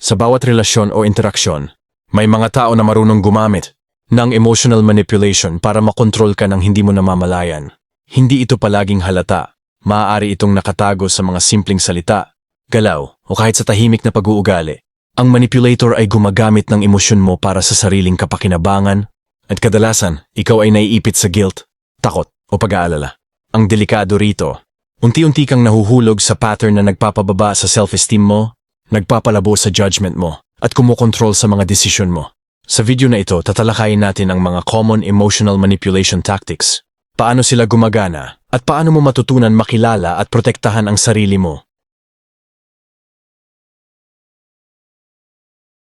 Sa bawat relasyon o interaksyon, may mga tao na marunong gumamit ng emotional manipulation para makontrol ka ng hindi mo namamalayan. Hindi ito palaging halata. Maaari itong nakatago sa mga simpleng salita, galaw, o kahit sa tahimik na pag-uugali. Ang manipulator ay gumagamit ng emosyon mo para sa sariling kapakinabangan, at kadalasan, ikaw ay naiipit sa guilt, takot, o pag-aalala. Ang delikado rito, unti-unti kang nahuhulog sa pattern na nagpapababa sa self-esteem mo, nagpapalabo sa judgment mo, at kumokontrol sa mga desisyon mo. Sa video na ito, tatalakayin natin ang mga common emotional manipulation tactics, paano sila gumagana, at paano mo matutunan makilala at protektahan ang sarili mo.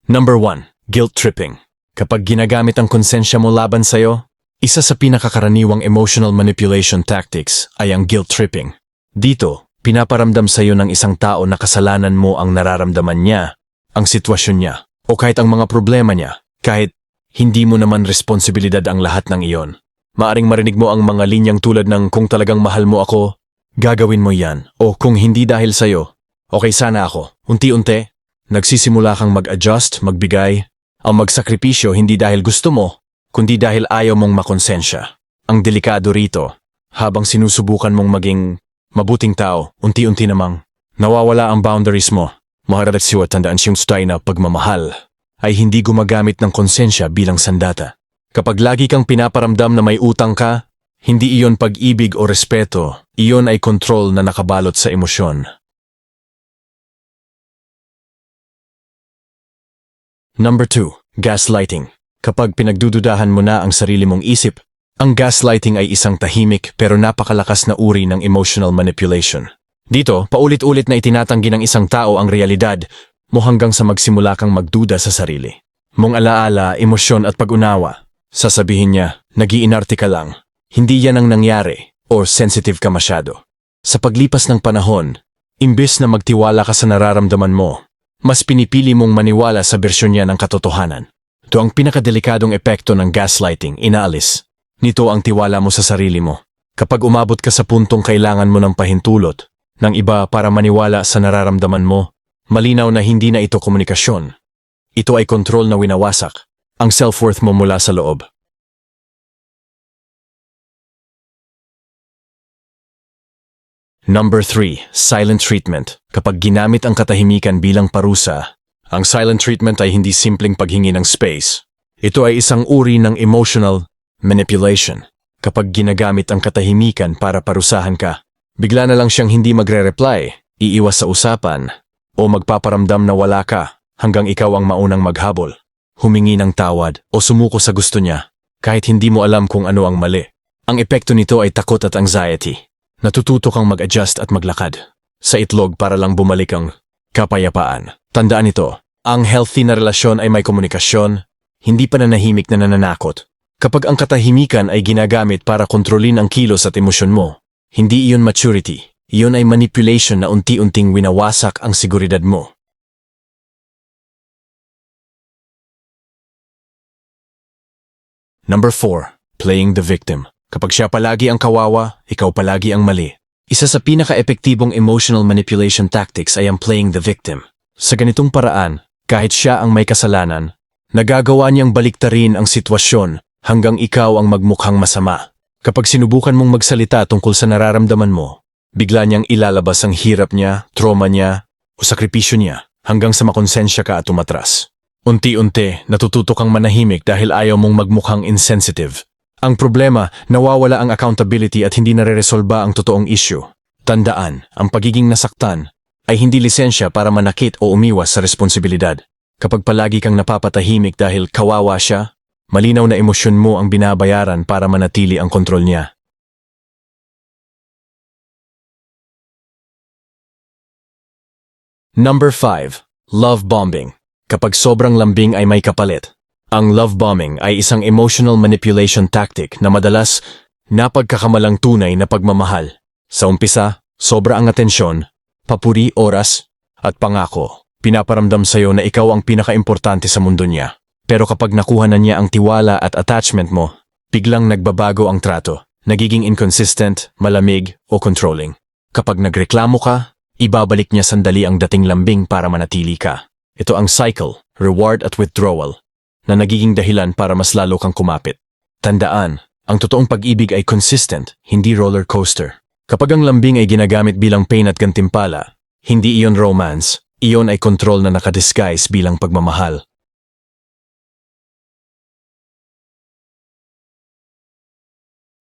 Number 1. Guilt tripping. Kapag ginagamit ang konsensya mo laban sa'yo, isa sa pinakakaraniwang emotional manipulation tactics ay ang guilt tripping. Dito, pinaparamdam sa'yo ng isang tao na kasalanan mo ang nararamdaman niya, ang sitwasyon niya, o kahit ang mga problema niya, kahit hindi mo naman responsibilidad ang lahat ng iyon. Maaring marinig mo ang mga linyang tulad ng kung talagang mahal mo ako, gagawin mo yan, o kung hindi dahil sa'yo, okay sana ako. Unti-unti, nagsisimula kang mag-adjust, magbigay, ang magsakripisyo hindi dahil gusto mo, kundi dahil ayaw mong makonsensya. Ang delikado rito, habang sinusubukan mong maging mabuting tao, unti-unti namang nawawala ang boundaries mo. Mahalaga at tandaan siyang stay na pagmamahal ay hindi gumagamit ng konsensya bilang sandata. Kapag lagi kang pinaparamdam na may utang ka, hindi iyon pag-ibig o respeto, iyon ay control na nakabalot sa emosyon. Number 2. Gaslighting. Kapag pinagdududahan mo na ang sarili mong isip, ang gaslighting ay isang tahimik pero napakalakas na uri ng emotional manipulation. Dito, paulit-ulit na itinatanggi ng isang tao ang realidad mo hanggang sa magsimula kang magduda sa sarili. Mong alaala, emosyon at pag-unawa. Sasabihin niya, nag-iinarte ka lang, hindi yan ang nangyari, o sensitive ka masyado. Sa paglipas ng panahon, imbes na magtiwala ka sa nararamdaman mo, mas pinipili mong maniwala sa bersyon niya ng katotohanan. Ito ang pinakadelikadong epekto ng gaslighting, inaalis. Nito ang tiwala mo sa sarili mo. Kapag umabot ka sa puntong kailangan mo ng pahintulot ng iba para maniwala sa nararamdaman mo, malinaw na hindi na ito komunikasyon. Ito ay kontrol na winawasak ang self-worth mo mula sa loob. Number 3. Silent treatment. Kapag ginamit ang katahimikan bilang parusa, ang silent treatment ay hindi simpleng paghingi ng space. Ito ay isang uri ng emotional manipulation. Kapag ginagamit ang katahimikan para parusahan ka, bigla na lang siyang hindi magre-reply, iiwas sa usapan, o magpaparamdam na wala ka hanggang ikaw ang maunang maghabol, humingi ng tawad o sumuko sa gusto niya kahit hindi mo alam kung ano ang mali. Ang epekto nito ay takot at anxiety. Natututo kang mag-adjust at maglakad sa itlog para lang bumalik ang kapayapaan. Tandaan ito, ang healthy na relasyon ay may komunikasyon, hindi pananahimik na nananakot. Kapag ang katahimikan ay ginagamit para kontrolin ang kilos at emosyon mo, hindi iyon maturity, iyon ay manipulation na unti-unting winawasak ang seguridad mo. Number 4. Playing the victim. Kapag siya palagi ang kawawa, ikaw palagi ang mali. Isa sa pinaka-epektibong emotional manipulation tactics ay ang playing the victim. Sa ganitong paraan, kahit siya ang may kasalanan, nagagawa niyang baliktarin ang sitwasyon hanggang ikaw ang magmukhang masama. Kapag sinubukan mong magsalita tungkol sa nararamdaman mo, bigla niyang ilalabas ang hirap niya, trauma niya, o sakripisyo niya hanggang sa makonsensya ka at umatras. Unti-unti, natututo kang manahimik dahil ayaw mong magmukhang insensitive. Ang problema, nawawala ang accountability at hindi nare-resolba ang totoong issue. Tandaan, ang pagiging nasaktan ay hindi lisensya para manakit o umiwas sa responsibilidad. Kapag palagi kang napapatahimik dahil kawawa siya, malinaw na emosyon mo ang binabayaran para manatili ang kontrol niya. Number 5. Love bombing. Kapag sobrang lambing ay may kapalit. Ang love bombing ay isang emotional manipulation tactic na madalas napagkakamalang tunay na pagmamahal. Sa umpisa, sobra ang atensyon, papuri, oras, at pangako. Pinaparamdam sa'yo na ikaw ang pinakaimportante sa mundo niya. Pero kapag nakuha na niya ang tiwala at attachment mo, biglang nagbabago ang trato. Nagiging inconsistent, malamig, o controlling. Kapag nagreklamo ka, ibabalik niya sandali ang dating lambing para manatili ka. Ito ang cycle, reward at withdrawal, na nagiging dahilan para mas lalo kang kumapit. Tandaan, ang totoong pag-ibig ay consistent, hindi roller coaster. Kapag ang lambing ay ginagamit bilang pain at gantimpala, hindi iyon romance, iyon ay control na nakadisguise bilang pagmamahal.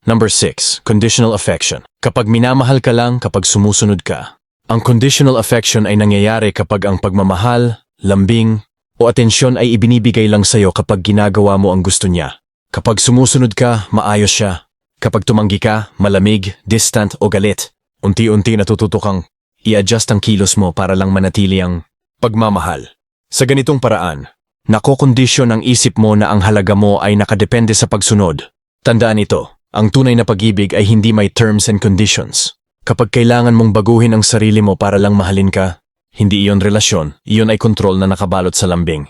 Number 6. Conditional affection. Kapag minamahal ka lang kapag sumusunod ka. Ang conditional affection ay nangyayari kapag ang pagmamahal, lambing, o atensyon ay ibinibigay lang sa'yo kapag ginagawa mo ang gusto niya. Kapag sumusunod ka, maayos siya. Kapag tumanggi ka, malamig, distant o galit. Unti-unti natututo kang i-adjust ang kilos mo para lang manatili ang pagmamahal. Sa ganitong paraan, nakokondisyon ang isip mo na ang halaga mo ay nakadepende sa pagsunod. Tandaan ito, ang tunay na pag-ibig ay hindi may terms and conditions. Kapag kailangan mong baguhin ang sarili mo para lang mahalin ka, hindi iyon relasyon, iyon ay kontrol na nakabalot sa lambing.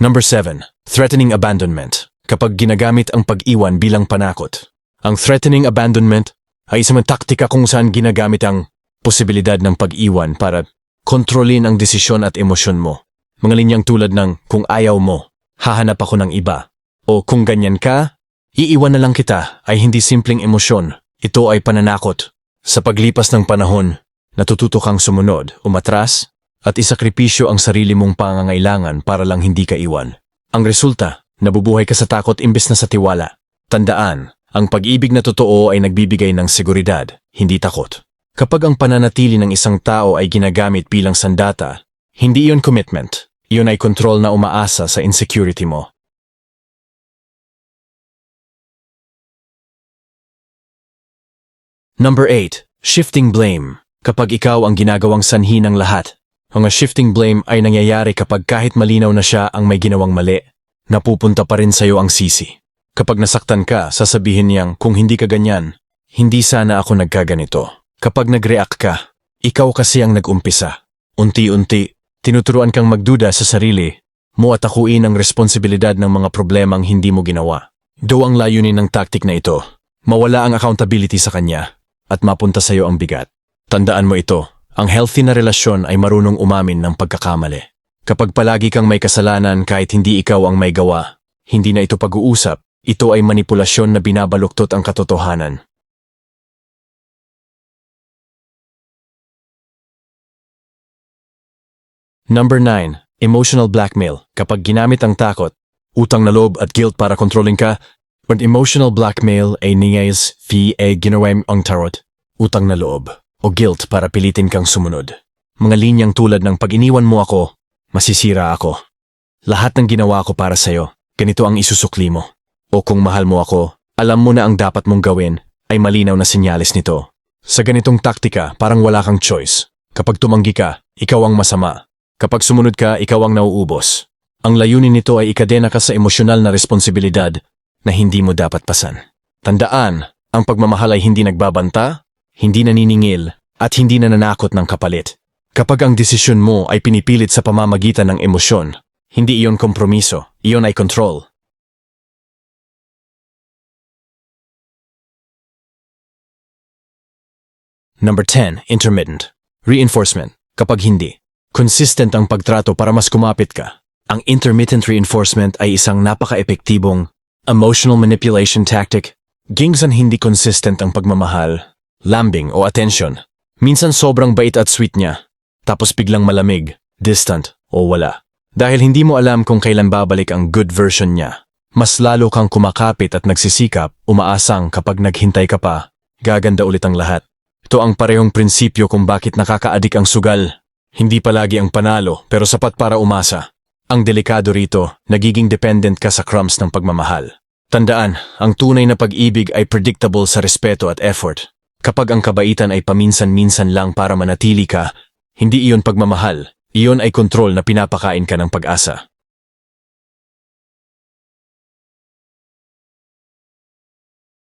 Number 7. Threatening abandonment. Kapag ginagamit ang pag-iwan bilang panakot. Ang threatening abandonment ay isang taktika kung saan ginagamit ang posibilidad ng pag-iwan para kontrolin ang desisyon at emosyon mo. Mga linyang tulad ng kung ayaw mo, hahanap ako ng iba. O kung ganyan ka, iiwan na lang kita ay hindi simpleng emosyon. Ito ay pananakot. Sa paglipas ng panahon, natututo kang sumunod, umatras, at isakripisyo ang sarili mong pangangailangan para lang hindi ka iwan. Ang resulta, nabubuhay ka sa takot imbes na sa tiwala. Tandaan, ang pag-ibig na totoo ay nagbibigay ng seguridad, hindi takot. Kapag ang pananatili ng isang tao ay ginagamit bilang sandata, hindi iyon commitment. Iyon ay kontrol na umaasa sa insecurity mo. Number 8. Shifting blame. Kapag ikaw ang ginagawang sanhi ng lahat. Ang shifting blame ay nangyayari kapag kahit malinaw na siya ang may ginawang mali, napupunta pa rin sa'yo ang sisi. Kapag nasaktan ka, sasabihin niyang kung hindi ka ganyan, hindi sana ako nagkaganito. Kapag nag-react ka, ikaw kasi ang nag-umpisa. Unti-unti, tinuturuan kang magduda sa sarili mo at akuin ang responsibilidad ng mga problemang hindi mo ginawa. Do ang layunin ng tactic na ito, mawala ang accountability sa kanya at mapunta sa'yo ang bigat. Tandaan mo ito. Ang healthy na relasyon ay marunong umamin ng pagkakamali. Kapag palagi kang may kasalanan kahit hindi ikaw ang may gawa, hindi na ito pag-uusap, ito ay manipulasyon na binabaluktot ang katotohanan. Number 9. Emotional blackmail. Kapag ginamit ang takot, utang na loob at guilt para kontrolin ka, when emotional blackmail ay niyayas fee ay ginawang ang tarot, utang na loob o guilt para pilitin kang sumunod. Mga linyang tulad ng pag iniwan mo ako, masisira ako. Lahat ng ginawa ko para sa'yo, ganito ang isusukli mo. O kung mahal mo ako, alam mo na ang dapat mong gawin ay malinaw na sinyalis nito. Sa ganitong taktika, parang wala kang choice. Kapag tumanggi ka, ikaw ang masama. Kapag sumunod ka, ikaw ang nauubos. Ang layunin nito ay ikadena ka sa emosyonal na responsibilidad na hindi mo dapat pasan. Tandaan, ang pagmamahal ay hindi nagbabanta, hindi naniningil, at hindi nananakot ng kapalit. Kapag ang desisyon mo ay pinipilit sa pamamagitan ng emosyon, hindi iyon kompromiso, iyon ay control. Number 10. Intermittent. Reinforcement. Kapag hindi, consistent ang pagtrato para mas kumapit ka. Ang intermittent reinforcement ay isang napaka-epektibong emotional manipulation tactic. Gingsan hindi consistent ang pagmamahal, lambing o attention. Minsan sobrang bait at sweet niya, tapos biglang malamig, distant o wala. Dahil hindi mo alam kung kailan babalik ang good version niya. Mas lalo kang kumakapit at nagsisikap, umaasang kapag naghintay ka pa, gaganda ulit ang lahat. Ito ang parehong prinsipyo kung bakit nakakaadik ang sugal. Hindi palagi ang panalo pero sapat para umasa. Ang delikado rito, nagiging dependent ka sa crumbs ng pagmamahal. Tandaan, ang tunay na pag-ibig ay predictable sa respeto at effort. Kapag ang kabaitan ay paminsan-minsan lang para manatili ka, hindi iyon pagmamahal, iyon ay kontrol na pinapakain ka ng pag-asa.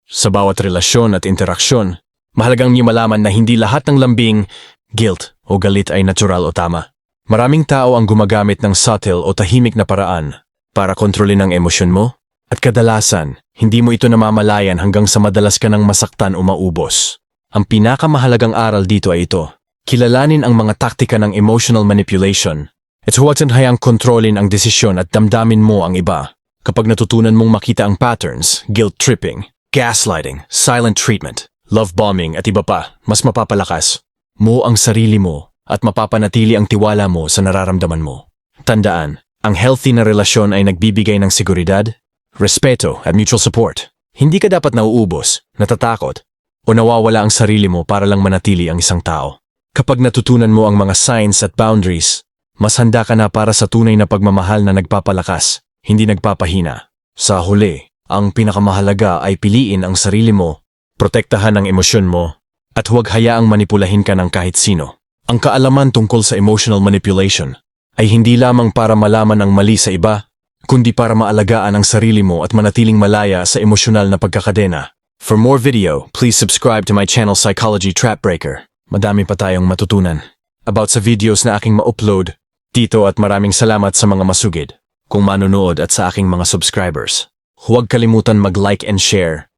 Sa bawat relasyon at interaksyon, mahalagang niyo malaman na hindi lahat ng lambing, guilt o galit ay natural o tama. Maraming tao ang gumagamit ng subtle o tahimik na paraan para kontrolin ang emosyon mo, at kadalasan, hindi mo ito namamalayan hanggang sa madalas ka ng masaktan o maubos. Ang pinakamahalagang aral dito ay ito. Kilalanin ang mga taktika ng emotional manipulation. At huwag hayang kontrolin ang desisyon at damdamin mo ang iba. Kapag natutunan mong makita ang patterns, guilt tripping, gaslighting, silent treatment, love bombing at iba pa, mas mapapalakas mo ang sarili mo at mapapanatili ang tiwala mo sa nararamdaman mo. Tandaan, ang healthy na relasyon ay nagbibigay ng seguridad, respeto at mutual support. Hindi ka dapat nauubos, natatakot, o nawawala ang sarili mo para lang manatili ang isang tao. Kapag natutunan mo ang mga signs at boundaries, mas handa ka na para sa tunay na pagmamahal na nagpapalakas, hindi nagpapahina. Sa huli, ang pinakamahalaga ay piliin ang sarili mo, protektahan ang emosyon mo, at huwag hayaang manipulahin ka ng kahit sino. Ang kaalaman tungkol sa emotional manipulation ay hindi lamang para malaman ang mali sa iba, kundi para maalagaan ang sarili mo at manatiling malaya sa emosyonal na pagkakadena. For more video, please subscribe to my channel Psychology Trap Breaker. Madami pa tayong matutunan about sa videos na aking ma-upload dito at maraming salamat sa mga masugid kung manonood at sa aking mga subscribers. Huwag kalimutan mag-like and share